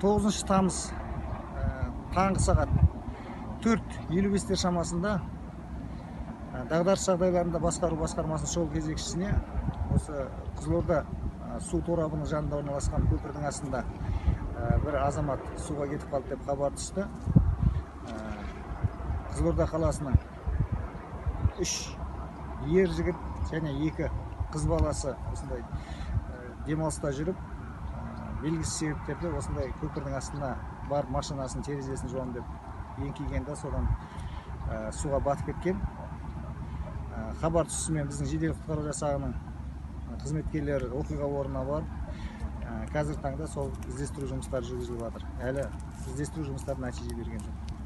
9 тамыз таңғы сағат 4:55 шамасында дағдарыс жағдайларында басқару басқармасының шұғыл кезекшісіне осы Қызылорда су торабының жанында орналасқан көпірдің астында бір азамат суға кетіп қалды деп хабар түсті. Қызылорда қаласының 3 ер жігіт және 2 қыз баласы осындай демалыста жүріп, белгісіз себептерде осындай көпірдің астына барып машинасын терезесін жуам деп еңкейгенде содан суға батып кеткен. Хабар түсісімен біздің жедел құтқару жасағының қызметкерлері оқиға орнына барып, қазіргі таңда сол іздестіру жұмыстары жүргізіліп жатыр. Әлі іздестіру жұмыстары нәтиже берген жоқ.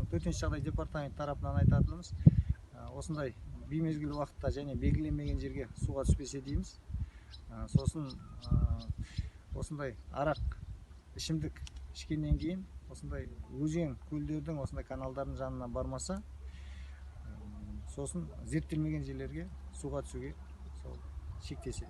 Төтенше жағдай департаменті тарапынан айтатынымыз, осындай беймезгіл уақытта және белгіленмеген жерге суға түспесе дейміз. Сосын осындай арақ ішімдік ішкеннен кейін осындай өзен, көлдердің, осындай каналдардың жанына бармаса, сосын зерттелмеген жерлерге суға түсуге шектесе.